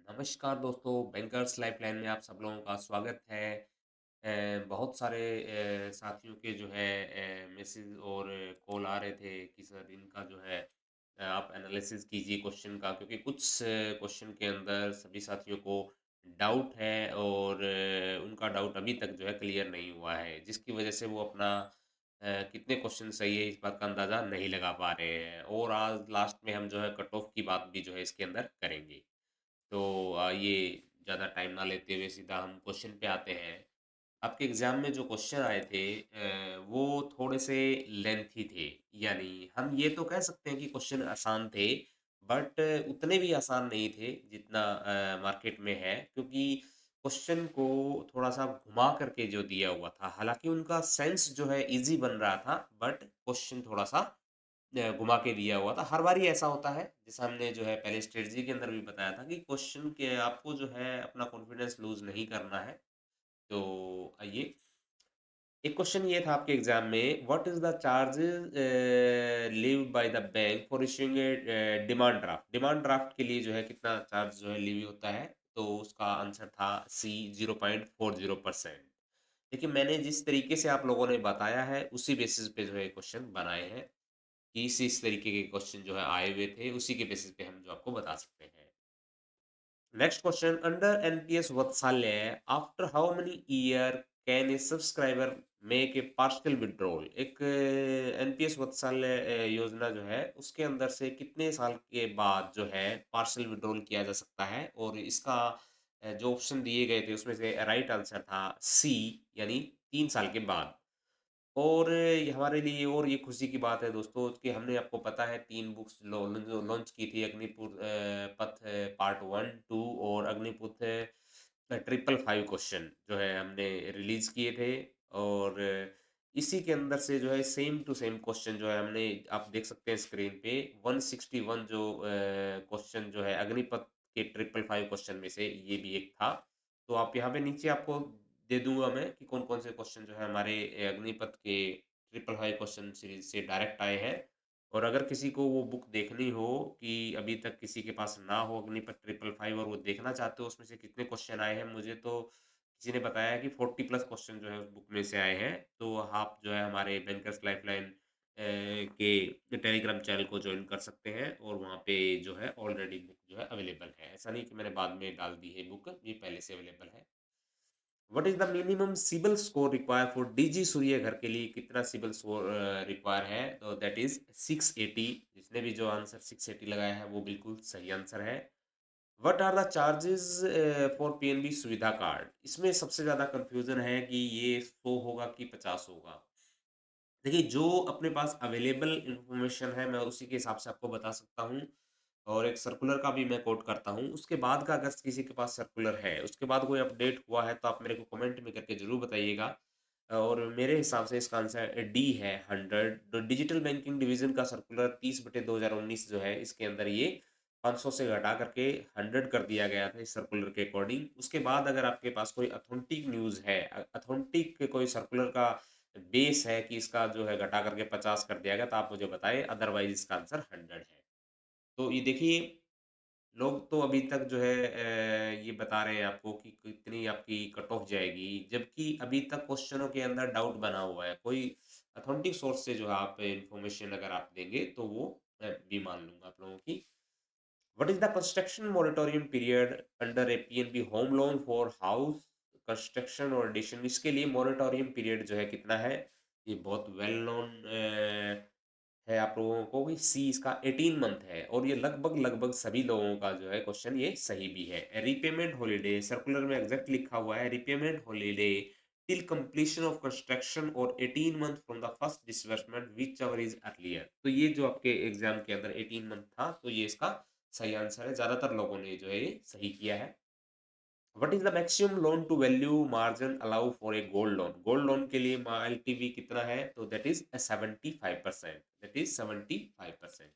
नमस्कार दोस्तों, bankers lifeline में आप सब लोगों का स्वागत है। बहुत सारे साथियों के जो है मैसेज और कॉल आ रहे थे कि सर इनका जो है आप एनालिसिस कीजिए क्वेश्चन का, क्योंकि कुछ क्वेश्चन के अंदर सभी साथियों को डाउट है और उनका डाउट अभी तक जो है क्लियर नहीं हुआ है, जिसकी वजह से वो अपना कितने क्वेश्चन सही है इस बात का अंदाज़ा नहीं लगा पा रहे हैं। और आज लास्ट में हम जो है कट ऑफ की बात भी जो है इसके अंदर करेंगे। तो ये ज़्यादा टाइम ना लेते हुए सीधा हम क्वेश्चन पे आते हैं। आपके एग्ज़ाम में जो क्वेश्चन आए थे वो थोड़े से लेंथी थे। यानी हम ये तो कह सकते हैं कि क्वेश्चन आसान थे, बट उतने भी आसान नहीं थे जितना मार्केट में है, क्योंकि क्वेश्चन को थोड़ा-सा घुमा कर के जो दिया हुआ था, हालाँकि उनका सेंस जो है ईज़ी बन रहा था, बट क्वेश्चन थोड़ा-सा घुमा के दिया हुआ था। हर बार ही ऐसा होता है, जैसा हमने जो है पहले स्ट्रेटजी के अंदर भी बताया था कि क्वेश्चन के आपको जो है अपना कॉन्फिडेंस लूज़ नहीं करना है। तो आइए, एक क्वेश्चन ये था आपके एग्ज़ाम में, what is the charges leave bye the bank for issuing demand draft? Demand draft के लिए जो है कितना चार्ज जो है लीव होता है? तो उसका आंसर था सी 0.40%। देखिए, मैंने जिस तरीके से आप लोगों ने बताया है, उसी बेसिस पे जो है क्वेश्चन बनाए हैं। कि इस तरीके के क्वेश्चन जो है आए हुए थे, उसी के बेसिस पे हम जो आपको बता सकते हैं। Next question, under NPS Vatsalya after how many year can a subscriber make a partial withdrawal? एक एनपीएस वत्सल्य योजना जो है, उसके अंदर से कितने साल के बाद जो है पार्शियल विड्रॉल किया जा सकता है? और इसका जो ऑप्शन दिए गए थे उसमें से राइट आंसर था सी, यानी 3 साल के बाद। और ये हमारे लिए और ये खुशी की बात है दोस्तों कि हमने, आपको पता है, 3 बुक्स लॉन्च की थी, अग्निपुर पथ पार्ट 1, 2 और अग्निपुथ ट्रिपल 5 क्वेश्चन जो है हमने रिलीज़ किए थे। और इसी के अंदर से जो है सेम टू सेम क्वेश्चन जो है हमने, आप देख सकते हैं स्क्रीन पे, 161 जो क्वेश्चन जो है अग्निपथ के ट्रिपल 5 क्वेश्चन में से ये भी एक था। तो आप यहाँ पे नीचे आपको दे दूँगा मैं कि कौन-कौन से क्वेश्चन जो है हमारे अग्निपथ के ट्रिपल 5 क्वेश्चन सीरीज़ से डायरेक्ट आए हैं। और अगर किसी को वो बुक देखनी हो, कि अभी तक किसी के पास ना हो अग्निपथ ट्रिपल 5 और वो देखना चाहते हो उसमें से कितने क्वेश्चन आए हैं, मुझे तो किसी ने बताया है कि 40 प्लस क्वेश्चन जो है उस बुक में से आए हैं। तो आप जो है हमारे बैंकर्स लाइफलाइन के टेलीग्राम चैनल को जॉइन कर सकते हैं, और वहाँ पे जो है ऑलरेडी बुक जो है अवेलेबल है। ऐसा नहीं कि मैंने बाद में डाल दी है बुक, ये पहले से अवेलेबल है। What is the minimum CIBIL score required for DG Surya Ghar के लिए कितना सिबिल स्कोर रिक्वायर है? तो दैट इज़ 680। जिसने भी जो आंसर 680 लगाया है वो बिल्कुल सही आंसर है। What are the charges for PNB Suvidha card? इसमें सबसे ज़्यादा कन्फ्यूज़न है कि ये 100 होगा कि 50 होगा। देखिए, जो अपने पास अवेलेबल इन्फॉर्मेशन है, मैं उसी के हिसाब से आपको बता सकता हूँ। और एक सर्कुलर का भी मैं कोट करता हूँ। उसके बाद का अगर किसी के पास सर्कुलर है, उसके बाद कोई अपडेट हुआ है, तो आप मेरे को कमेंट में करके ज़रूर बताइएगा। और मेरे हिसाब से इसका आंसर डी है, 100। तो डिजिटल बैंकिंग डिवीज़न का सर्कुलर 30/2019 जो है, इसके अंदर ये 500 से घटा करके 100 कर दिया गया था इस सर्कुलर के अकॉर्डिंग। उसके बाद अगर आपके पास कोई ऑथेंटिक न्यूज़ है, ऑथेंटिक कोई सर्कुलर का बेस है कि इसका जो है घटा करके 50 कर दिया गया, तो आप मुझे बताएँ, अदरवाइज़ इसका आंसर 100 है। तो ये देखिए, लोग तो अभी तक जो है ये बता रहे हैं आपको कि कितनी आपकी कट ऑफ जाएगी, जबकि अभी तक क्वेश्चनों के अंदर डाउट बना हुआ है। कोई ऑथेंटिक सोर्स से जो है आप इन्फॉर्मेशन अगर आप देंगे, तो वो मैं भी मान लूँगा आप लोगों की। What is the construction moratorium period under A PNB home loan for house construction और एडिशन? इसके लिए मोरेटोरियम पीरियड जो है कितना है? ये बहुत वेल नोन है आप लोगों को कि सी इसका 18 मंथ है, और ये लगभग सभी लोगों का जो है क्वेश्चन ये सही भी है। रीपेमेंट हॉलिडे सर्कुलर में एग्जैक्ट लिखा हुआ है, repayment holiday till completion of construction और 18 month from the first disbursement which ever is earlier. तो ये जो आपके एग्जाम के अंदर 18 मंथ था, तो ये इसका सही आंसर है। ज्यादातर लोगों ने जो है ये सही किया है। What is the maximum loan to value margin allow for a gold loan? Gold loan के लिए एलटीवी कितना है? तो that is 75%। That is 75%।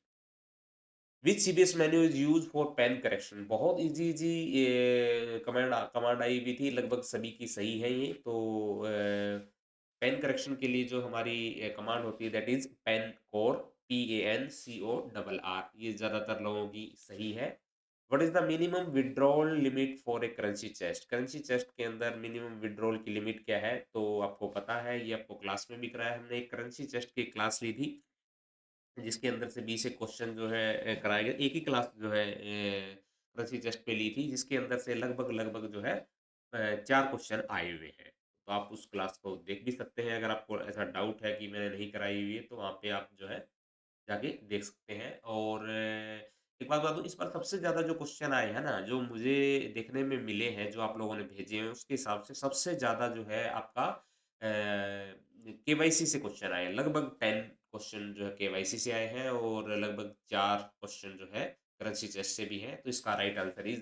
Which CBS menu is use for pen correction? बहुत इजी इजी कमांड कमांड आई हुई थी, लगभग सभी की सही है ये। तो पेन करेक्शन के लिए जो हमारी कमांड होती है, that is pen core, PANCORR। ये ज्यादातर लोगों की सही है। What is the minimum withdrawal limit for a currency chest? Currency chest के अंदर मिनिमम विथड्रॉल की लिमिट क्या है? तो आपको पता है, ये आपको क्लास में भी कराया, हमने एक करेंसी चेस्ट की क्लास ली थी, जिसके अंदर से 20 एक क्वेश्चन जो है कराए गए। एक ही क्लास जो है करेंसी चेस्ट पे ली थी, जिसके अंदर से लगभग जो है 4 क्वेश्चन आए हुए हैं। तो आप उस क्लास को देख भी सकते हैं, अगर आपको ऐसा डाउट है कि मैंने नहीं कराई हुई है, तो वहाँ पे आप जो है जाके देख सकते हैं। और एक बात बता दूँ, इस बार सबसे ज़्यादा जो क्वेश्चन आए हैं ना, जो मुझे देखने में मिले हैं, जो आप लोगों ने भेजे हैं, उसके हिसाब से सबसे ज़्यादा जो है आपका केवाईसी से क्वेश्चन आए हैं। लगभग 10 क्वेश्चन जो है केवाईसी से आए हैं और लगभग 4 क्वेश्चन जो है करेंसी चेस्ट से भी हैं। तो इसका राइट आंसर इज़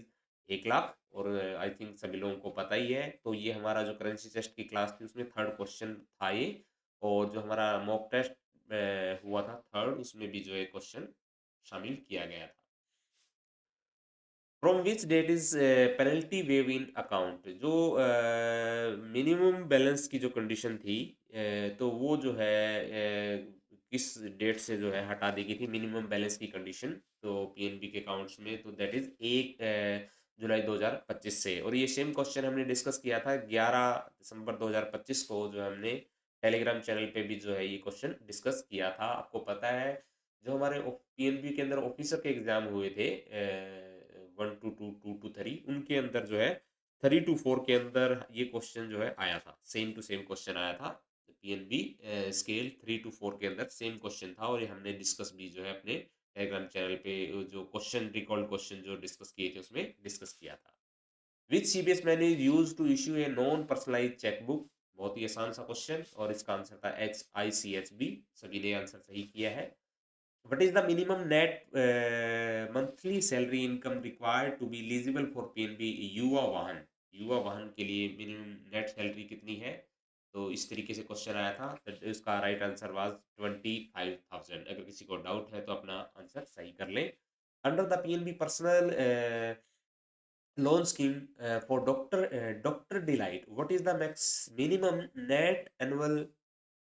1 लाख। और आई थिंक सभी लोगों को पता ही है। तो ये हमारा जो करेंसी चेस्ट की क्लास थी, उसमें 3rd क्वेश्चन था ये। और जो हमारा मॉक टेस्ट हुआ था 3rd, उसमें भी जो है क्वेश्चन शामिल किया गया था। From which date is penalty waive in account? जो मिनिमम बैलेंस की जो कंडीशन थी, तो वो जो है किस डेट से जो है हटा दी गई थी मिनिमम बैलेंस की कंडीशन, तो पीएनबी के अकाउंट्स में, तो दैट इज 1 जुलाई 2025 से। और ये सेम क्वेश्चन हमने डिस्कस किया था 11 दिसंबर 2025 को, जो हमने टेलीग्राम चैनल पे भी जो है ये क्वेश्चन डिस्कस किया था। आपको पता है, जो हमारे पीएनबी के अंदर ऑफिसर के एग्जाम हुए थे 1 to 2, 2 to 3, उनके अंदर जो है 3 to 4 के अंदर ये क्वेश्चन जो है आया था, सेम टू सेम क्वेश्चन आया था। पीएनबी स्केल 3 to 4 के अंदर सेम क्वेश्चन था, और ये हमने डिस्कस भी जो है अपने टेलीग्राम चैनल पे जो क्वेश्चन रिकॉल्ड क्वेश्चन जो डिस्कस किए थे, उसमें डिस्कस किया था। Which CBS man is use to issue a non personalize chequebook? बहुत ही आसान सा क्वेश्चन, और इसका आंसर था HICHB। सभी ने आंसर सही किया है। What is the minimum net monthly salary income required to be eligible for PNB युवा वाहन? युवा वाहन के लिए मिनिमम नेट सैलरी कितनी है? तो इस तरीके से क्वेश्चन आया था। तो इसका राइट आंसर वाज 25,000। अगर किसी को डाउट है तो अपना आंसर सही कर ले। Under the PNB personal loan scheme for doctor delight, what is the max minimum net annual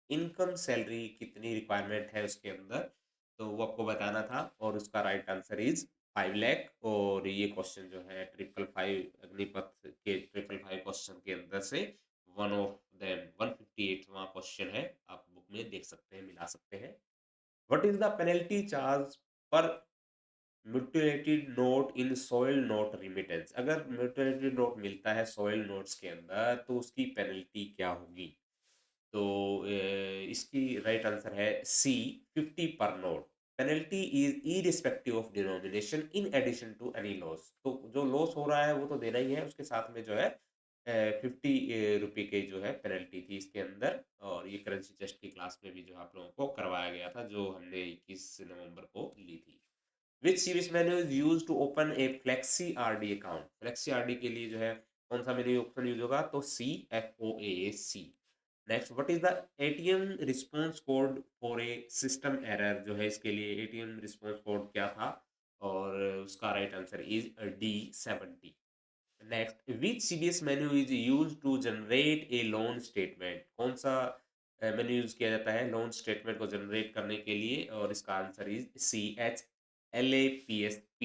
income salary कितनी रिक्वायरमेंट है उसके अंदर? तो वो आपको बताना था, और उसका राइट आंसर इज 5 लाख। और ये क्वेश्चन जो है 555 अग्निपथ के 555 क्वेश्चन के अंदर से वन ऑफ देम 158वां क्वेश्चन है। आप बुक में देख सकते हैं, मिला सकते हैं। What is the penalty charge per mutated note in soil note remittance? अगर म्यूटेटेड नोट मिलता है सॉइल नोट्स के अंदर, तो उसकी पेनल्टी क्या होगी? तो इसकी राइट आंसर है सी, 50 पर note. Penalty is irrespective of denomination in addition to any loss. तो जो लॉस हो रहा है वो तो देना ही है, उसके साथ में जो है 50 रुपये की जो है पेनल्टी थी इसके अंदर। और ये करेंसी चेस्ट की क्लास में भी जो आप लोगों को करवाया गया था, जो हमने 21 नवंबर को ली थी। Which series menu is use to open a flexi RD account? Flexi RD के लिए जो है कौन सा मेन्यू ऑप्शन यूज होगा? तो CFOAC। Next, what is the ATM response code for a system error? जो है इसके लिए एटीएम रिस्पांस कोड क्या था? और उसका right answer is D70। Next, which CBS menu is use to generate a loan statement? कौन सा मेन्यू यूज किया जाता है लोन स्टेटमेंट को जनरेट करने के लिए? और इसका answer is CHLAPSP।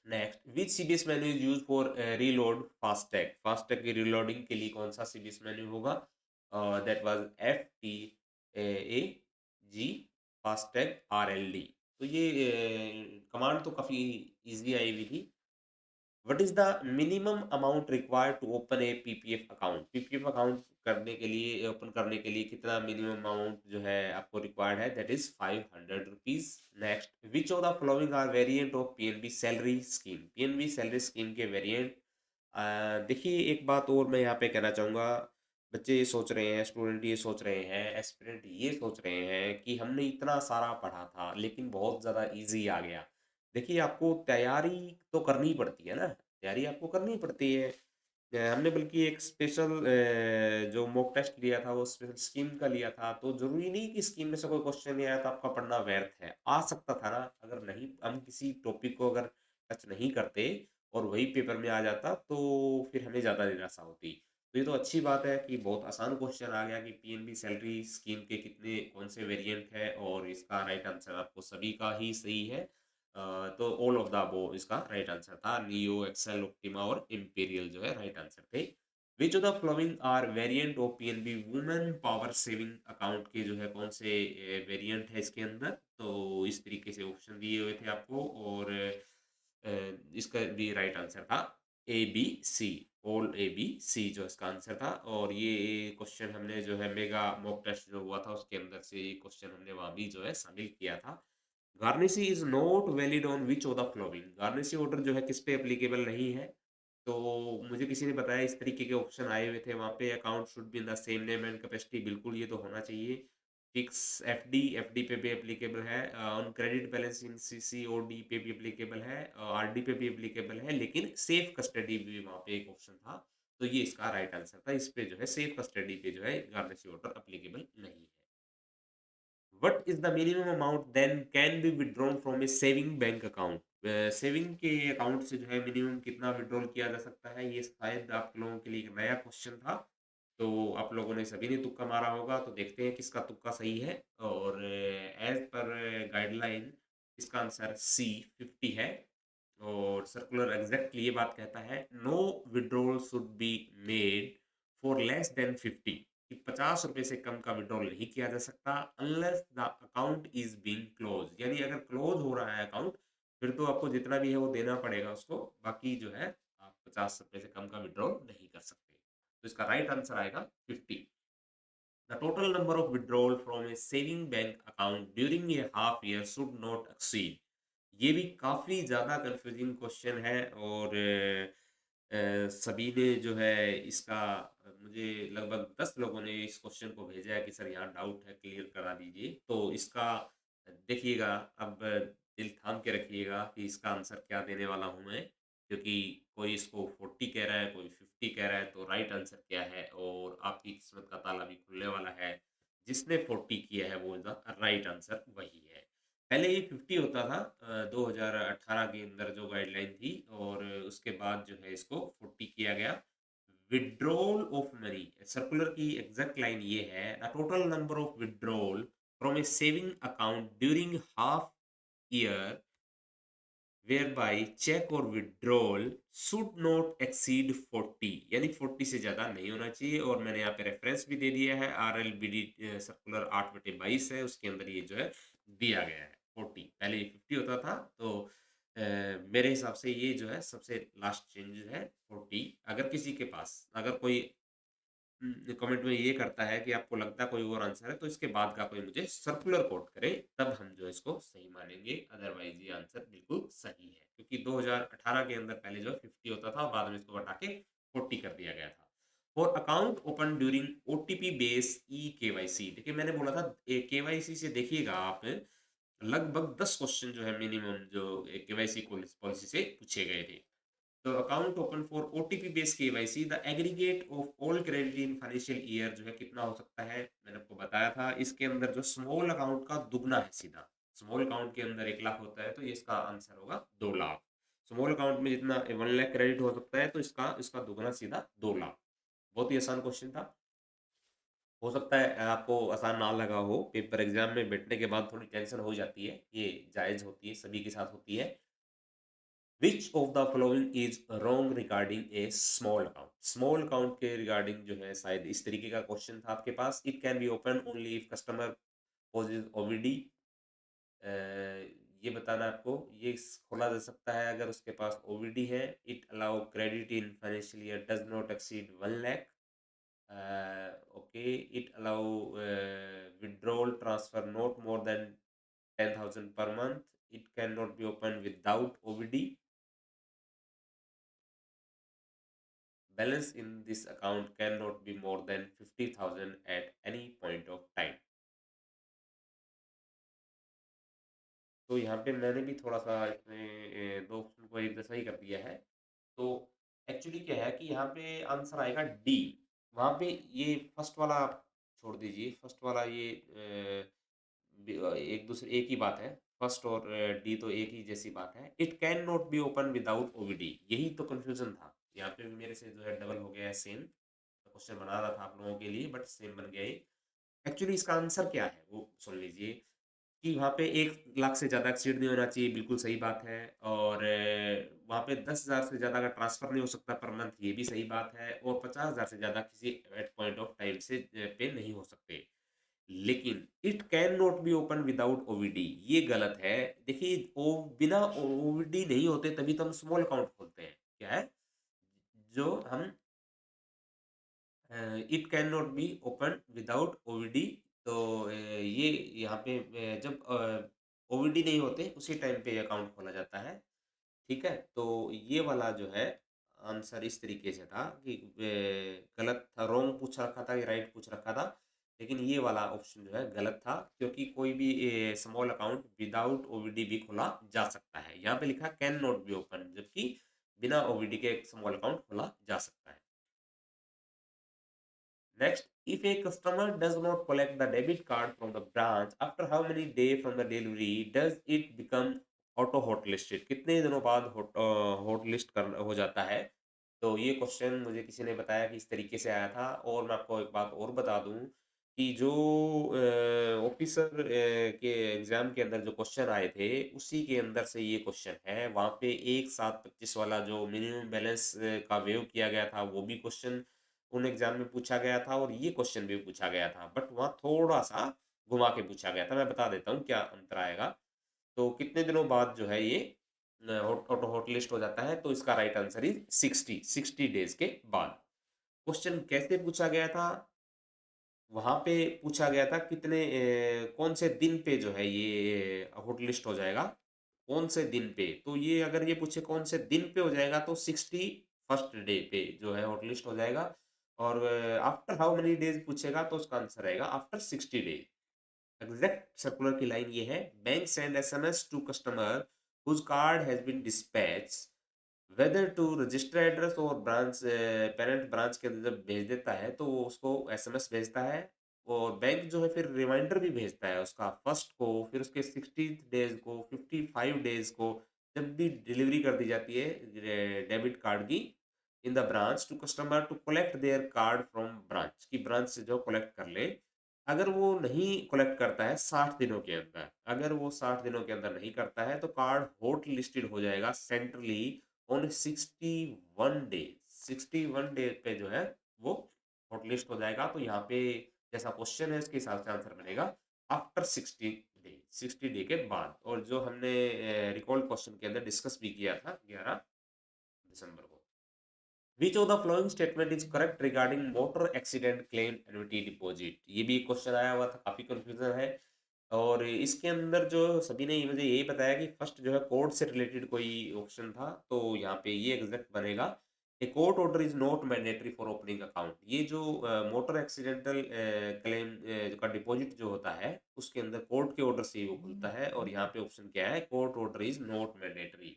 Next, which CBS menu is use for reload FASTag? FASTag की रीलोडिंग के लिए कौन सा सीबीएस मेन्यू होगा? That was FTAG FASTag RLD। तो ये कमांड तो काफी इजी आई हुई थी। What is the minimum amount required to open a PPF account? PPF account करने के लिए, ओपन करने के लिए कितना मिनिमम अमाउंट जो है आपको रिक्वायर्ड है? That is 500 rupees. Next, which of the following are variant of PNB salary scheme? PNB salary scheme के वेरिएंट, देखिए एक बात और मैं यहाँ पे कहना चाहूँगा। बच्चे ये सोच रहे हैं, स्टूडेंट ये सोच रहे हैं, एस्पिरेंट ये सोच रहे हैं कि हमने इतना सारा पढ़ा था लेकिन बहुत ज़्यादा इजी आ गया। देखिए, आपको तैयारी तो करनी ही पड़ती है ना, तैयारी आपको करनी पड़ती है। हमने बल्कि एक स्पेशल जो मॉक टेस्ट लिया था, वो स्पेशल स्कीम का लिया था, तो ज़रूरी नहीं कि स्कीम में से कोई क्वेश्चन नहीं आया तो आपका पढ़ना व्यर्थ है। आ सकता था ना, अगर नहीं, हम किसी टॉपिक को अगर टच नहीं करते और वही पेपर में आ जाता, तो फिर हमें ज़्यादा निराशा होती। तो ये तो अच्छी बात है कि बहुत आसान क्वेश्चन आ गया कि पीएनबी सैलरी स्कीम के कितने कौन से वेरिएंट है, और इसका राइट आंसर आपको सभी का ही सही है। तो ऑल ऑफ द अबव इसका राइट आंसर था। नियो, एक्सेल, ऑप्टिमा और इंपीरियल जो है राइट आंसर थे। Which of the following are variant of PNB women power saving account के जो है कौन से वेरिएंट है इसके अंदर? तो इस तरीके से ऑप्शन दिए हुए थे आपको और इसका भी राइट आंसर था A B C, all A B C जो इसका आंसर था। और ये क्वेश्चन हमने जो है मेगा मॉक टेस्ट जो हुआ था उसके अंदर से ये क्वेश्चन हमने वहाँ भी जो है शामिल किया था। Garnishee is not valid on which of the following? Garnishee order जो है किस पे एप्लीकेबल नहीं है? तो मुझे किसी ने बताया इस तरीके के ऑप्शन आए हुए थे वहाँ पे। Account should be in the same name and capacity, बिल्कुल ये तो होना चाहिए। फिक्स एफडी, एफडी पे भी एप्लीकेबल है। ऑन क्रेडिट बैलेंसिंग सीसीओडी पे भी एप्लीकेबल है, आरडी पे भी एप्लीकेबल है, लेकिन सेफ कस्टडी भी वहाँ पे एक ऑप्शन था। तो ये इसका राइट आंसर था। इस पे जो है सेफ कस्टडी पे जो है गार्नेसी ऑर्डर एप्लीकेबल नहीं है। What is the minimum amount then can be withdrawn from a saving bank account? Saving के अकाउंट से जो है मिनिमम कितना विड्रॉल किया जा सकता है? ये शायद आप लोगों के लिए एक नया क्वेश्चन था। तो आप लोगों ने सभी ने तुक्का मारा होगा, तो देखते हैं किसका तुक्का सही है। और एज पर गाइडलाइन इसका आंसर सी 50 है। और सर्कुलर एग्जैक्टली ये बात कहता है no withdrawal should be made for less than 50, कि 50 रुपए से कम का विड्रॉल नहीं किया जा सकता unless the account is being close. यानी अगर क्लोज हो रहा है अकाउंट फिर तो आपको जितना भी है वो देना पड़ेगा उसको, बाकी जो है आप 50 रुपए से कम का विड्रॉल नहीं कर सकते। तो इसका राइट आंसर आएगा 50। The total number of withdrawal from A saving bank account during a half year should not exceed. ये भी काफ़ी ज़्यादा कन्फ्यूजिंग क्वेश्चन है और सभी ने जो है इसका मुझे लगभग 10 लोगों ने इस क्वेश्चन को भेजा है कि सर यहाँ डाउट है, क्लियर करा दीजिए। तो इसका देखिएगा, अब दिल थाम के रखिएगा कि इसका आंसर क्या देने वाला हूँ मैं, क्योंकि कोई इसको 40 कह रहा है, कोई 50 कह रहा है, तो राइट आंसर क्या है? और आपकी किस्मत का ताला भी खुलने वाला है। जिसने 40 किया है वो द राइट आंसर वही है। पहले ये 50 होता था 2018 के अंदर जो गाइडलाइन थी, और उसके बाद जो है इसको 40 किया गया। विड्रॉल ऑफ मनी सर्कुलर की एग्जैक्ट लाइन ये है, the total number of withdrawal from A saving account during half year whereby check or withdrawal should not exceed 40, यानी 40 से ज़्यादा नहीं होना चाहिए। और मैंने यहाँ पे रेफरेंस भी दे दिया है, RLBD सर्कुलर 8/22 है, उसके अंदर ये जो है दिया गया है 40। पहले ये 50 होता था, तो मेरे हिसाब से ये जो है सबसे लास्ट चेंज है 40। अगर किसी के पास अगर कोई कमेंट में ये करता है कि आपको लगता है कोई और आंसर है, तो इसके बाद का कोई मुझे सर्कुलर कोट करे, तब हम जो है इसको सही मानेंगे। अदरवाइज ये आंसर बिल्कुल सही है, क्योंकि 2018 के अंदर पहले जो है 50 होता था और बाद में इसको हटा के 40 कर दिया गया था। For account open during OTP base e KYC, देखिए मैंने बोला था केवाईसी से देखिएगा आप लगभग 10 क्वेश्चन जो है मिनिमम जो केवाईसी पॉलिसी से पूछे गए थे। तो account open for OTP based KYC, the aggregate of all credit in financial year जो है कितना हो सकता है? मैंने आपको बताया था इसके अंदर जो स्मॉल अकाउंट का दुगना है सीधा। स्मॉल अकाउंट के अंदर 1 लाख होता है, तो ये इसका आंसर होगा 2 लाख। स्मॉल अकाउंट में जितना 1 लाख क्रेडिट हो सकता है, तो इसका इसका दुगना सीधा 2 लाख। बहुत ही आसान क्वेश्चन था। हो सकता है आपको आसान ना लगा हो, पेपर एग्जाम में बैठने के बाद थोड़ी टेंशन हो जाती है, ये जायज होती है, सभी के साथ होती है। Which of the following is wrong regarding a small account? Small account के रिगार्डिंग जो है शायद इस तरीके का क्वेश्चन था आपके पास। It can be open only if customer possesses OVD. ये बताना आपको, ये खोला जा सकता है अगर उसके पास ओवीडी है। It allow credit in financial year does not exceed 1 lakh. Okay, it allow withdrawal transfer not more than 10,000 per month. It cannot be opened without OVD. Balance in this account cannot be more than 50,000 at any point of time. तो यहाँ पे मैंने भी थोड़ा-सा इसमें 2 option को एक जैसा ही कर दिया है। तो एक्चुअली क्या है कि यहाँ पे आंसर आएगा डी। वहाँ पे ये फर्स्ट वाला आप छोड़ दीजिए, फर्स्ट वाला ये एक दूसरे एक ही बात है। फर्स्ट और डी तो एक ही जैसी बात है। It can not be open without OVD, यही तो कन्फ्यूज़न था। यहाँ पे भी मेरे से जो है डबल हो गया है सेम। क्वेश्चन बना रहा था आप लोगों के लिए, बट सेम बन गया ये। एक्चुअली इसका आंसर क्या है वो सुन लीजिए। कि वहाँ पे 1 लाख से ज़्यादा एक्सीड नहीं होना चाहिए, बिल्कुल सही बात है। और वहाँ पे 10,000 से ज़्यादा का ट्रांसफ़र नहीं हो सकता पर मंथ, ये भी सही बात है। और 50,000 से ज़्यादा किसी एट पॉइंट ऑफ टाइम से पे नहीं हो सकते। लेकिन it can not be open without OVD, ये गलत है। देखिए, बिना ओवीडी नहीं होते तभी तो हम स्मॉल अकाउंट खोलते हैं। क्या है? जो हम it can not be open without OVD. तो ये यहाँ पे जब ओवीडी नहीं होते उसी टाइम पे अकाउंट खोला जाता है। ठीक है? तो ये वाला जो है आंसर इस तरीके से था कि गलत था, रॉन्ग पूछ रखा था या राइट पूछ रखा था। लेकिन ये वाला ऑप्शन जो है गलत था, क्योंकि कोई भी स्मॉल अकाउंट विदाउट ओवीडी भी खोला जा सकता है। यहाँ पे लिखा कैन नॉट बी ओपन, जबकि बिना ओवीडी के एक स्मॉल अकाउंट खोला जा सकता है। Next, if a customer does not collect the debit card from the branch, after how many days from the delivery does it become auto hotlisted? कितने दिनों बाद हॉट लिस्ट कर हो जाता है? तो ये क्वेश्चन मुझे किसी ने बताया कि इस तरीके से आया था। और मैं आपको एक बात और बता दूं कि जो ऑफिसर के एग्जाम के अंदर जो क्वेश्चन आए थे, उसी के अंदर से ये क्वेश्चन है। वहाँ पे 1,725 वाला जो मिनिमम बैलेंस का वेव किया गया था, वो भी क्वेश्चन उन एग्जाम में पूछा गया था और ये क्वेश्चन भी पूछा गया था, बट वहाँ थोड़ा-सा घुमा के पूछा गया था। मैं बता देता हूँ क्या अंतर आएगा। तो कितने दिनों बाद जो है ये ऑटो हॉटलिस्ट हो जाता है, तो इसका राइट आंसर इज 60 डेज़ के बाद। क्वेश्चन कैसे पूछा गया था? वहाँ पे पूछा गया था कितने कौन से दिन पे जो है ये हॉटलिस्ट हो जाएगा, कौन से दिन पे? तो ये अगर ये पूछे कौन से दिन पे हो जाएगा, तो 61st डे पे जो है हॉटलिस्ट हो जाएगा। और आफ्टर हाउ मेनी डेज़ पूछेगा तो उसका आंसर आएगा आफ्टर 60 डेज़। एग्ज़ैक्ट सर्कुलर की लाइन ये है, bank send SMS to customer whose card has been dispatched whether to register address. और ब्रांच पेरेंट ब्रांच के अंदर जब भेज देता है तो वो उसको एसएमएस भेजता है। और बैंक जो है फिर रिमाइंडर भी भेजता है उसका फर्स्ट को, फिर उसके 60th डेज को, 55 डेज को, जब भी डिलीवरी कर दी जाती है डेबिट कार्ड की in the branch to customer to collect their card from branch, की ब्रांच से जो कलेक्ट कर ले। अगर वो नहीं कलेक्ट करता है 60 दिनों के अंदर, अगर वो 60 दिनों के अंदर नहीं करता है तो कार्ड हॉट लिस्टेड हो जाएगा सेंट्रली ऑन 61 डेज। 61 डेज पे जो है वो हॉटलिस्ट हो जाएगा। तो यहाँ पे जैसा क्वेश्चन है उसके हिसाब से आंसर बनेगा आफ्टर 60 डे के बाद। और जो हमने रिकॉल क्वेश्चन के अंदर डिस्कस भी किया था 11 दिसंबर को, विच of the following statement is correct regarding motor accident claim annuity deposit? ये भी एक क्वेश्चन आया हुआ था, काफी कंफ्यूजन है। और इसके अंदर जो सभी ने मुझे यही बताया कि फर्स्ट जो है कोर्ट से रिलेटेड कोई ऑप्शन था, तो यहाँ पे ये एग्जैक्ट बनेगा। A court order is not mandatory for opening account. ये जो मोटर एक्सीडेंटल क्लेम का डिपॉजिट जो होता है, उसके अंदर कोर्ट के ऑर्डर से ही वो खुलता है। और यहाँ पे ऑप्शन क्या है, court order is not mandatory.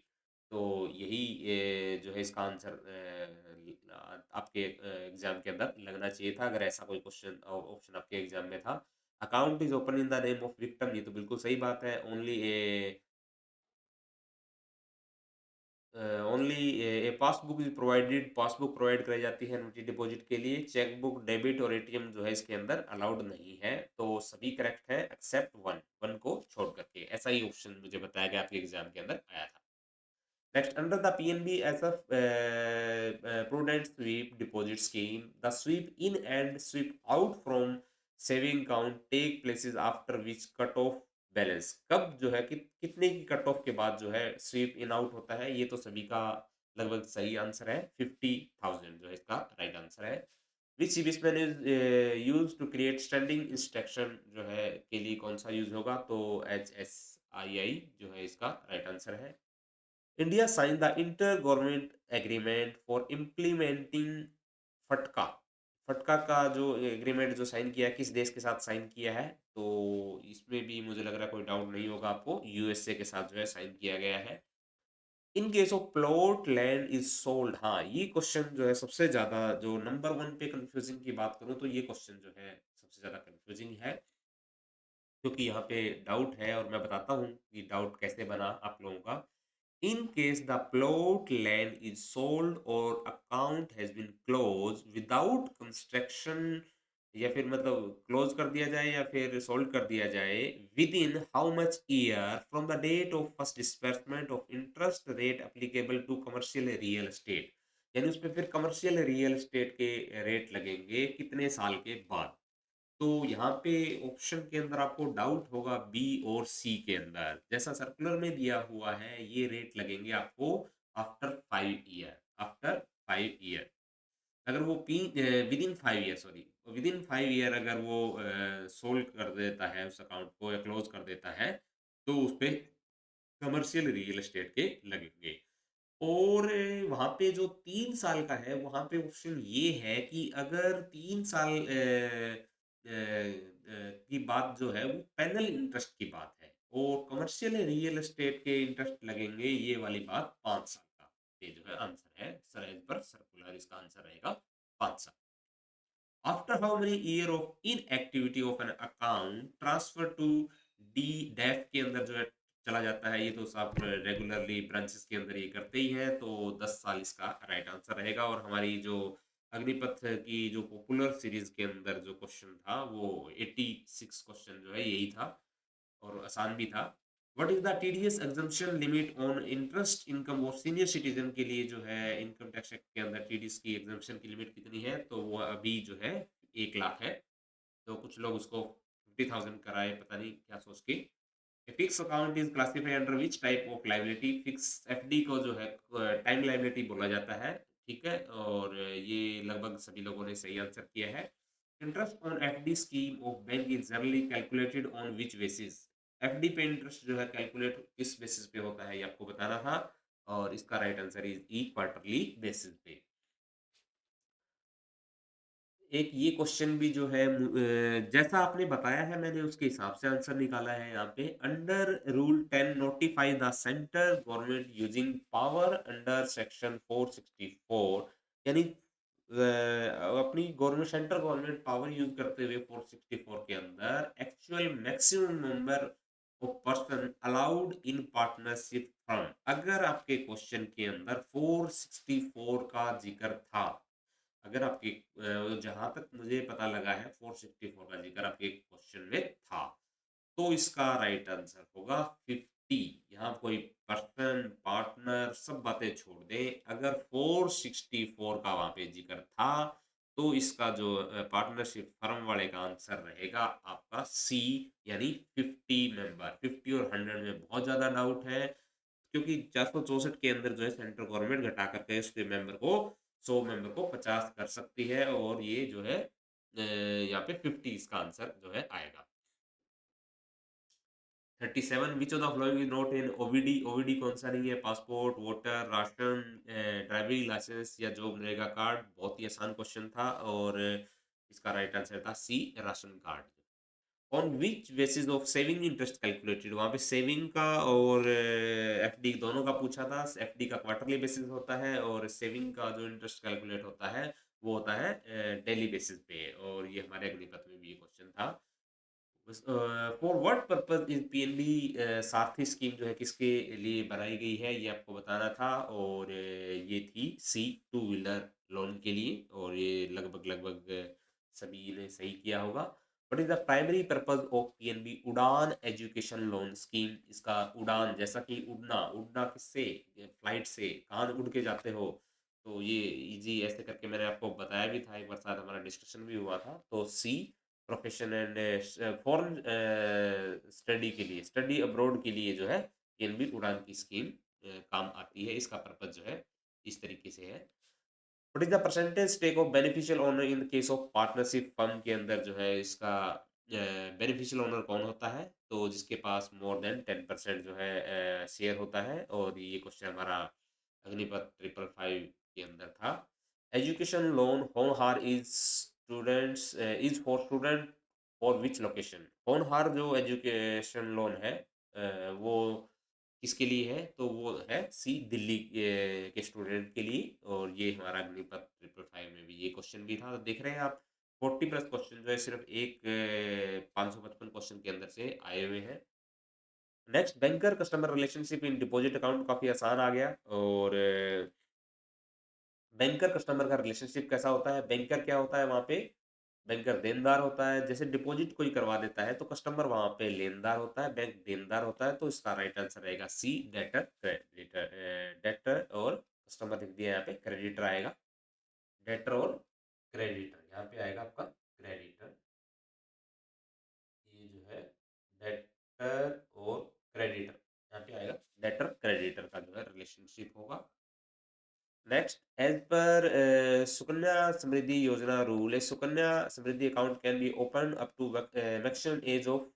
तो यही जो है इसका आंसर आपके एग्जाम के अंदर लगना चाहिए था, अगर ऐसा कोई क्वेश्चन ऑप्शन आपके एग्जाम में था। Account is open in the name of victim, ये तो बिल्कुल सही बात है। Only A passbook is provided, passbook provide कराई जाती है एन्युटी डिपॉजिट के लिए। चेक बुक, डेबिट और एटीएम जो है इसके अंदर अलाउड नहीं है। तो सभी करेक्ट है एक्सेप्ट वन, वन को छोड़ करके। ऐसा ही ऑप्शन मुझे बताया गया आपके एग्जाम के अंदर आया था। Next, under the PNB as a prudent sweep deposit scheme, the sweep in and sweep out from saving account take places after which cut off balance. कब जो है कितने की कट ऑफ के बाद जो है स्वीप इन आउट होता है? ये तो सभी का लगभग सही आंसर है, 50,000 जो है इसका राइट आंसर है। Which CBS man is use to create standing instruction जो है के लिए कौन सा यूज होगा? तो HSII जो है इसका राइट आंसर है। India signed the inter-government agreement for implementing फटका। फटका का जो एग्रीमेंट जो साइन किया है, किस देश के साथ साइन किया है? तो इसमें भी मुझे लग रहा है कोई डाउट नहीं होगा आपको, यूएसए के साथ जो है साइन किया गया है। इन case of plot land is sold, हाँ ये क्वेश्चन जो है सबसे ज्यादा, जो नंबर वन पे कंफ्यूजिंग की बात करूं तो ये क्वेश्चन जो है सबसे ज्यादा कंफ्यूजिंग है, क्योंकि यहाँ पे डाउट है। और मैं बताता हूँ कि डाउट कैसे बना आप लोगों का। In case the plot land is sold or account has been closed without construction या फिर मतलब क्लोज कर दिया जाए या फिर सोल्ड कर दिया जाए, within how much year from the date of first disbursement of interest rate applicable to commercial real estate. यानी उसपे फिर कमर्शियल रियल एस्टेट के रेट लगेंगे कितने साल के बाद। तो यहाँ पे ऑप्शन के अंदर आपको डाउट होगा बी और सी के अंदर, जैसा सर्कुलर में दिया हुआ है ये रेट लगेंगे आपको आफ्टर 5 ईयर, आफ्टर 5 ईयर। अगर वो with in 5 year, sorry, with in 5 year अगर वो सोल्ड कर देता है उस अकाउंट को या क्लोज कर देता है, तो उस पे कमर्शियल रियल एस्टेट के लगेंगे। और वहाँ पे जो 3 साल का है, वहाँ पे ऑप्शन ये है कि अगर 3 साल की बात जो है वो पैनल इंटरेस्ट की बात है और कमर्शियल रियल एस्टेट के इंटरेस्ट लगेंगे ये वाली बात 5 साल का। ये जो है आंसर है, सर एज पर सर्कुलर इसका आंसर रहेगा 5 साल। After how many year of inactivity of an account transfer to the DEAF के अंदर जो है चला जाता है, ये तो सब रेगुलरली ब्रांचेस के अंदर ये करते ही है, तो 10 साल इसका राइट आंसर रहेगा। और हमारी जो अग्निपथ की जो पॉपुलर सीरीज के अंदर जो क्वेश्चन था वो 86 क्वेश्चन जो है यही था और आसान भी था। What is the TDS exemption limit on interest income और सीनियर सिटीजन के लिए जो है इनकम टैक्स एक्ट के अंदर टीडीएस की एग्जम्पशन की लिमिट कितनी है, तो वो अभी जो है 1 लाख है। तो कुछ लोग उसको 50,000 कराए, पता नहीं क्या सोच के। Fix account is classified under which type of liability, fix FD को जो है टाइम लाइबिलिटी बोला जाता है। ठीक है, और ये लगभग सभी लोगों ने सही आंसर किया है। Interest on FD scheme of bank is generally calculated on which basis. FD पे इंटरेस्ट जो है कैलकुलेट किस बेसिस पे होता है ये आपको बताना था, और इसका right answer is E quarterly basis पे। एक ये क्वेश्चन भी जो है जैसा आपने बताया है मैंने उसके हिसाब से आंसर निकाला है यहाँ पे। Under rule 10 notify the centre government using power under section 464, यानी अपनी government, central government power use करते हुए 464 के अंदर actual maximum number of person allowed in partnership firm, अगर आपके क्वेश्चन के अंदर 464 का जिक्र था, अगर आपके जहाँ तक मुझे पता लगा है 464 का जिक्र आपके क्वेश्चन में था, तो इसका राइट आंसर होगा 50। यहाँ कोई पर्सन, पार्टनर सब बातें छोड़ दें, अगर 464 का वहां पे जिक्र था, तो इसका जो पार्टनरशिप फर्म वाले का आंसर रहेगा आपका सी, यानी 50 मेंबर। 50 और 100 में बहुत ज्यादा डाउट है, क्योंकि 464 के अंदर जो है सेंट्रल गवर्नमेंट घटा करके उसके मेंबर को 100 मेंबर को 50 कर सकती है, और ये जो है यहाँ पे 50 इसका आंसर जो है आएगा। 37 which of the following is not in OVD. OVD कौन सा नहीं है? Passport, voter, ration, driving licence या जॉब नरेगा कार्ड। बहुत ही आसान क्वेश्चन था और इसका राइट आंसर था C, ration card. On which basis of saving interest calculated, वहां पे सेविंग का और एफडी दोनों का पूछा था। एफडी का क्वार्टरली बेसिस होता है और सेविंग का जो इंटरेस्ट कैलकुलेट होता है वो होता है डेली बेसिस पे, और ये हमारे अग्निपथ में भी ये क्वेश्चन था। For what purpose is PNB Sarathi scheme जो है किसके लिए बनाई गई है ये आपको बताना था, और ये थी सी, टू व्हीलर लोन के लिए, और ये लगभग लगभग सभी ने सही किया होगा। What is the primary purpose of PNB उड़ान एजुकेशन लोन स्कीम। इसका उड़ान, जैसा कि उड़ना, उड़ना किससे? फ्लाइट से, कहाँ उड़ के जाते हो, तो ये इजी ऐसे करके मैंने आपको बताया भी था एक बार, साथ हमारा डिस्कशन भी हुआ था। तो सी, प्रोफेशन एंड फॉरेन स्टडी के लिए, स्टडी अब्रॉड के लिए जो है पीएनबी उड़ान की स्कीम काम आती है। इसका पर्पज जो है इस तरीके से है। What is the percentage stake of beneficial owner in case of partnership firm के अंदर जो है इसका बेनिफिशियल ओनर कौन होता है? तो जिसके पास मोर देन 10% जो है शेयर होता है, और ये क्वेश्चन हमारा अग्निपथ 555 के अंदर था। एजुकेशन लोन होनहार is students is for student for which location. होनहार जो एजुकेशन लोन है वो किसके लिए है? तो वो है सी, दिल्ली के स्टूडेंट के लिए, और ये हमारा अग्निपथ 555 में भी ये क्वेश्चन भी था। तो देख रहे हैं आप 40 प्लस क्वेश्चन जो है सिर्फ एक 555 क्वेश्चन के अंदर से आए हुए हैं। Next, banker customer relationship in deposit account, काफी आसान आ गया। और बैंकर कस्टमर का रिलेशनशिप कैसा होता है? बैंकर क्या होता है वहां पे? बैंकर देनदार होता है, जैसे डिपॉज़िट कोई करवा देता है तो कस्टमर वहाँ पे लेनदार होता है, बैंक देनदार होता है, तो इसका राइट आंसर रहेगा सी डेटर क्रेडिटर डेटर और कस्टमर लिख दिया यहाँ पे क्रेडिटर आएगा। डेटर और क्रेडिटर यहाँ पे आएगा आपका क्रेडिटर। ये जो है डेटर और क्रेडिटर यहाँ पे आएगा डेटर क्रेडिटर का जो है रिलेशनशिप होगा। Next, as per Sukanya Samriddhi Yojana rule, a Sukanya Samriddhi account can be open up to maximum age of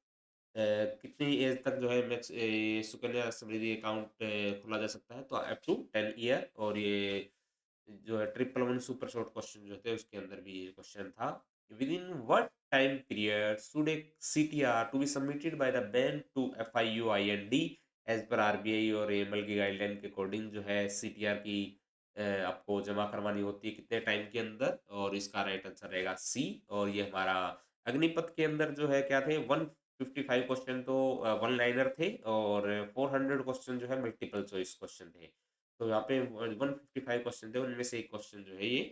कितनी एज तक जो है सुकन्या समृद्धि अकाउंट खोला जा सकता है, तो अप टू 10 ईयर। और ये जो है triple one super short question जो थे उसके अंदर भी ये क्वेश्चन था। Within what time period should a CTR to be submitted by the bank to FIUIND as per RBI और AML की गाइडलाइन के अकॉर्डिंग जो है सीटीआर की आपको जमा करवानी होती है कितने टाइम के अंदर, और इसका राइट आंसर रहेगा सी। और ये हमारा अग्निपथ के अंदर जो है क्या थे, 155 क्वेश्चन तो वन लाइनर थे, और 400 क्वेश्चन जो है मल्टीपल चॉइस क्वेश्चन थे। तो यहाँ पे 155 क्वेश्चन थे, उनमें से एक क्वेश्चन जो है ये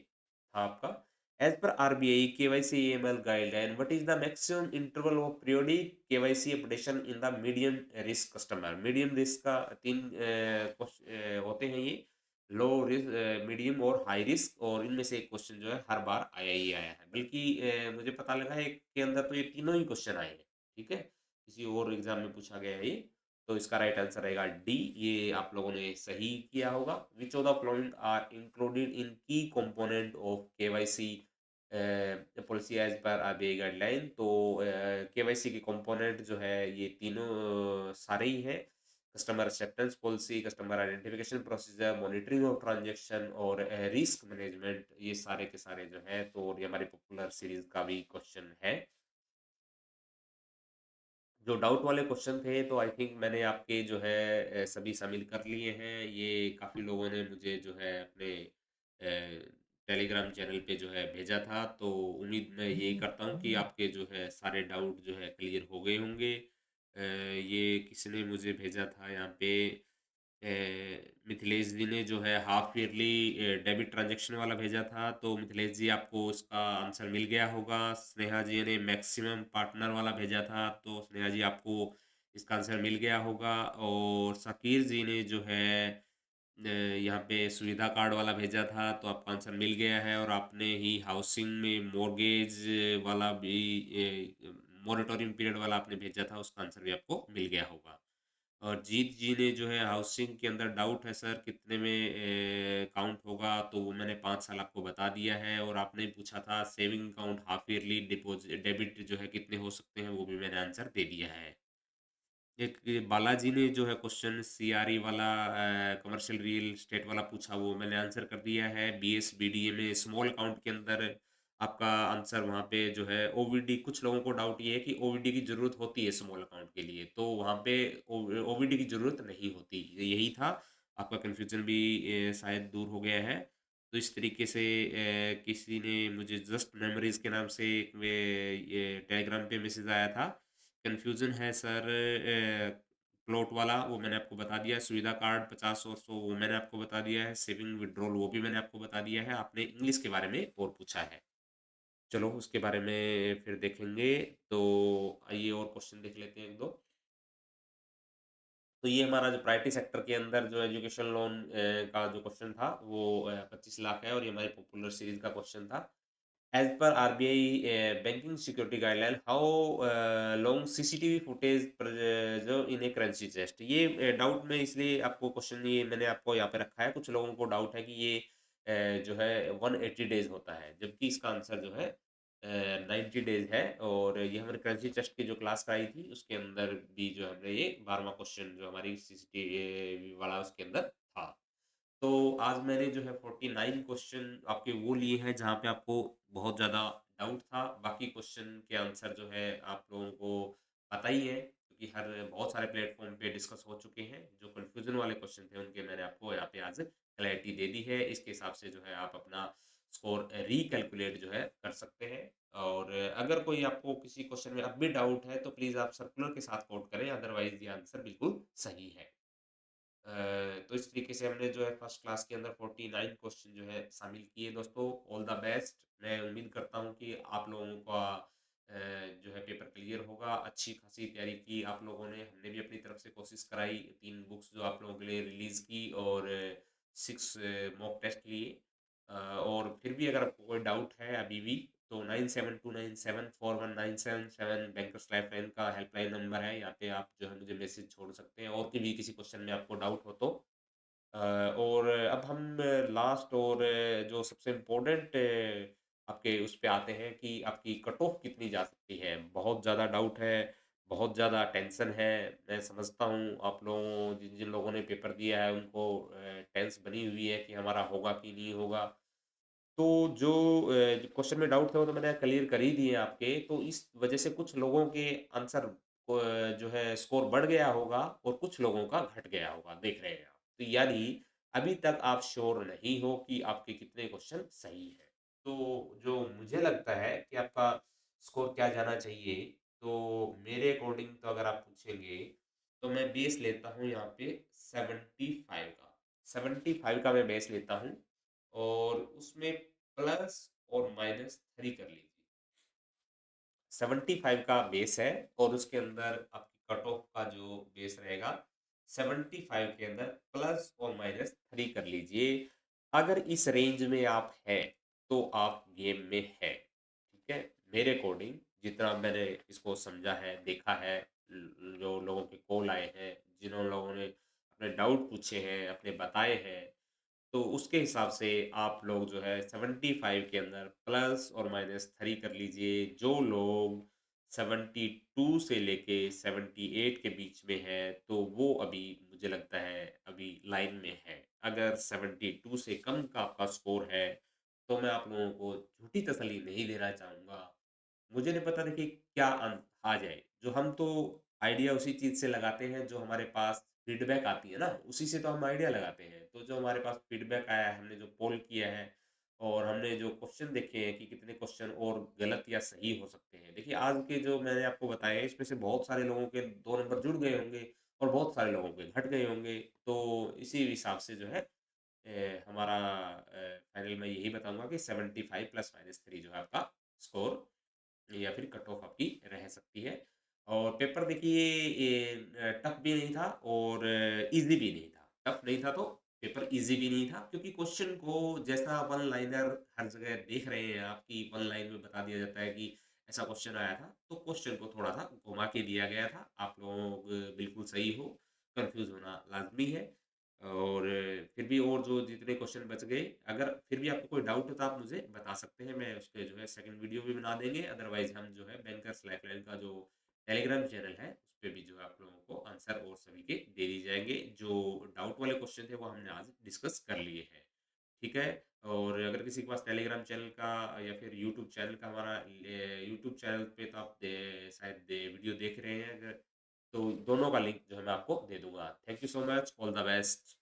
था आपका। As per RBI KYC AML guideline what is the maximum interval of periodic KYC updation in the medium risk customer. Medium risk का तीन होते हैं ये, लो रिस्क, मीडियम और हाई रिस्क, और इनमें से एक क्वेश्चन जो है हर बार आया ही आया है, बल्कि मुझे पता लगा है के अंदर तो ये तीनों ही क्वेश्चन आए हैं। ठीक है, किसी और एग्जाम में पूछा गया है ये। तो इसका राइट आंसर रहेगा डी, ये आप लोगों ने सही किया होगा। Which of the following are included in key component of KYC policy as per RBI guideline. तो केवाईसी के कंपोनेंट जो है ये तीनों सारे ही हैं। Customer acceptance policy, customer identification procedure, monitoring of transaction और रिस्क मैनेजमेंट, ये सारे के सारे जो है। तो ये हमारी पॉपुलर सीरीज का भी क्वेश्चन है। जो डाउट वाले क्वेश्चन थे तो आई थिंक मैंने आपके जो है सभी शामिल कर लिए हैं। ये काफ़ी लोगों ने मुझे जो है अपने टेलीग्राम चैनल पे जो है भेजा था, तो उम्मीद मैं यही करता हूँ कि आपके जो है सारे डाउट जो है क्लियर हो गए होंगे। ये किसने मुझे भेजा था यहाँ पे, अ, मिथिलेश जी ने जो है हाफ ईयरली डेबिट ट्रांजैक्शन वाला भेजा था, तो मिथिलेश जी आपको उसका आंसर मिल गया होगा। स्नेहा जी ने मैक्सिमम पार्टनर वाला भेजा था, तो स्नेहा जी आपको इसका आंसर मिल गया होगा। और शकीर जी ने जो है यहाँ पे सुविधा कार्ड वाला भेजा था, तो आपका आंसर मिल गया है। और आपने ही हाउसिंग में मॉर्गेज वाला भी मॉनिटोरिंग पीरियड वाला आपने भेजा था, उसका आंसर भी आपको मिल गया होगा। और जीत जी ने जो है हाउसिंग के अंदर डाउट है सर कितने में काउंट होगा, तो वो मैंने 5 साल आपको बता दिया है। और आपने पूछा था saving account half yearly deposit debit जो है कितने हो सकते हैं, वो भी मैंने आंसर दे दिया है। एक ये बालाजी ने जो है क्वेश्चन CRE वाला कमर्शियल रियल एस्टेट वाला पूछा, वो मैंने आंसर कर दिया है। BSBDA में स्मॉल अकाउंट के अंदर आपका आंसर वहाँ पे जो है OVD, कुछ लोगों को डाउट ये है कि OVD की ज़रूरत होती है स्मॉल अकाउंट के लिए, तो वहाँ पे OVD की ज़रूरत नहीं होती। यही था, आपका कन्फ्यूज़न भी शायद दूर हो गया है। तो इस तरीके से किसी ने मुझे जस्ट मेमोरीज़ के नाम से एक ये टेलीग्राम पे मैसेज आया था। कन्फ्यूज़न है सर प्लॉट वाला, वो मैंने आपको बता दिया है। सुविधा कार्ड 50 और 100 वो मैंने आपको बता दिया है। सेविंग विथड्रॉल वो भी मैंने आपको बता दिया है। आपने इंग्लिश के बारे में और पूछा है। चलो उसके बारे में फिर देखेंगे। तो आइए और क्वेश्चन देख लेते हैं 1-2। तो ये हमारा जो प्रायोरिटी सेक्टर के अंदर जो एजुकेशन लोन का जो क्वेश्चन था वो 25 लाख है, और ये हमारी पॉपुलर सीरीज का क्वेश्चन था। As per RBI banking security guideline, how long CCTV footage preserve in a currency chest? ये डाउट में इसलिए आपको क्वेश्चन ये मैंने आपको यहाँ पे रखा है। कुछ लोगों को डाउट है कि ये जो है 180 डेज होता है, जबकि इसका आंसर जो है 90 डेज है। और ये हमारे करेंसी चेस्ट की जो क्लास कराई थी उसके अंदर भी जो हमने ये 12वां क्वेश्चन जो हमारी CCTV वाला उसके अंदर था। तो आज मैंने जो है 49 क्वेश्चन आपके वो लिए हैं जहाँ पे आपको बहुत ज़्यादा डाउट था। बाकी क्वेश्चन के आंसर जो है आप लोगों को पता ही है, क्योंकि हर बहुत सारे प्लेटफ़ॉर्म पे डिस्कस हो चुके हैं। जो कन्फ्यूज़न वाले क्वेश्चन थे उनके मैंने आपको यहाँ पे आज क्लैरिटी दे दी है। इसके हिसाब से जो है आप अपना स्कोर रीकैलकुलेट जो है कर सकते हैं। और अगर कोई आपको किसी क्वेश्चन में अब भी डाउट है तो प्लीज़ आप सर्कुलर के साथ कोट करें, अदरवाइज़ ये आंसर बिल्कुल सही है। तो इस तरीके से हमने जो है फर्स्ट क्लास के अंदर 49 क्वेश्चन जो है शामिल किए दोस्तों। All the best. मैं उम्मीद करता हूँ कि आप लोगों का जो है पेपर क्लियर होगा। अच्छी खासी तैयारी की आप लोगों ने, हमने भी अपनी तरफ से कोशिश कराई। 3 बुक्स जो आप लोगों के लिए रिलीज़ की और 6 मॉक टेस्ट लिए। और फिर भी अगर आपको कोई डाउट है अभी भी, तो 9729741977 बैंकर्स लाइफलाइन का हेल्पलाइन नंबर है। यहाँ पे आप जो है मुझे मैसेज छोड़ सकते हैं और भी किसी क्वेश्चन में आपको डाउट हो तो। और अब हम लास्ट और जो सबसे इम्पोर्टेंट आपके उस पे आते हैं कि आपकी कट ऑफ कितनी जा सकती है। बहुत ज़्यादा डाउट है, बहुत ज़्यादा टेंशन है। मैं समझता हूँ आप लोगों जिन जिन लोगों ने पेपर दिया है उनको टेंस बनी हुई है कि हमारा होगा कि नहीं होगा। तो जो क्वेश्चन में डाउट थे वो तो मैंने क्लियर कर ही दिए आपके, तो इस वजह से कुछ लोगों के आंसर जो है स्कोर बढ़ गया होगा और कुछ लोगों का घट गया होगा, देख रहे हैं आप। तो यानी अभी तक आप श्योर नहीं हो कि आपके कितने क्वेश्चन सही हैं। तो जो मुझे लगता है कि आपका स्कोर क्या जाना चाहिए, तो मेरे अकॉर्डिंग तो अगर आप पूछेंगे, तो मैं बेस लेता हूँ यहाँ पे 75 का। 75 का मैं बेस लेता हूँ और उसमें प्लस और माइनस 3 कर लीजिए। 75 का बेस है और उसके अंदर आपकी कट ऑफ का जो बेस रहेगा 75 के अंदर प्लस और माइनस 3 कर लीजिए। अगर इस रेंज में आप हैं तो आप गेम में हैं। ठीक है, मेरे अकॉर्डिंग जितना मैंने इसको समझा है, देखा है, जो लोगों के कॉल आए हैं, जिन्होंने लोगों ने अपने डाउट पूछे हैं, अपने बताए हैं, तो उसके हिसाब से आप लोग जो है 75 के अंदर प्लस और माइनस 3 कर लीजिए। जो लोग 72 से लेके 78 के बीच में है, तो वो अभी मुझे लगता है अभी लाइन में है। अगर 72 से कम का आपका स्कोर है, तो मैं आप लोगों को झूठी तसल्ली नहीं देना चाहूँगा। मुझे नहीं पता देखिए क्या आ जाए। जो हम तो आइडिया उसी चीज़ से लगाते हैं जो हमारे पास फीडबैक आती है ना, उसी से तो हम आइडिया लगाते हैं। तो जो हमारे पास फीडबैक आया है, हमने जो पोल किया है और हमने जो क्वेश्चन देखे हैं कि कितने क्वेश्चन और गलत या सही हो सकते हैं। देखिए आज के जो मैंने आपको बताए इसमें से बहुत सारे लोगों के 2 नंबर जुड़ गए होंगे और बहुत सारे लोगों के घट गए होंगे। तो इसी हिसाब से जो है हमारा फाइनल मैं यही बताऊँगा कि 75 प्लस माइनस 3 जो है आपका स्कोर या फिर कट ऑफ आपकी रह सकती है। और पेपर देखिए ये टफ भी नहीं था और ईज़ी भी नहीं था। टफ नहीं था तो पेपर ईज़ी भी नहीं था क्योंकि क्वेश्चन को जैसा वन लाइनर हर जगह देख रहे हैं आप कि वन लाइन में बता दिया जाता है कि ऐसा क्वेश्चन आया था, तो क्वेश्चन को थोड़ा-सा घुमा के दिया गया था। आप लोग बिल्कुल सही हो, कन्फ्यूज़ होना लाज़मी है। और फिर भी और जो जितने क्वेश्चन बच गए, अगर फिर भी आपको कोई डाउट है तो आप मुझे बता सकते हैं, मैं उसपे जो है सेकंड वीडियो भी बना देंगे। अदरवाइज़ हम जो है बैंकर्स लाइफलाइन का जो टेलीग्राम चैनल है, उसपे भी जो है आप लोगों को आंसर और सभी के दे दिए जाएँगे। जो डाउट वाले क्वेश्चन थे वो हमने आज डिस्कस कर लिए हैं। ठीक है? और अगर किसी के पास टेलीग्राम चैनल का या फिर यूट्यूब चैनल का हमारा यूट्यूब चैनल पे तो आप शायद वीडियो देख रहे हैं अगर, तो दोनों का लिंक जो है मैं आपको दे दूँगा। Thank you so much, all the best.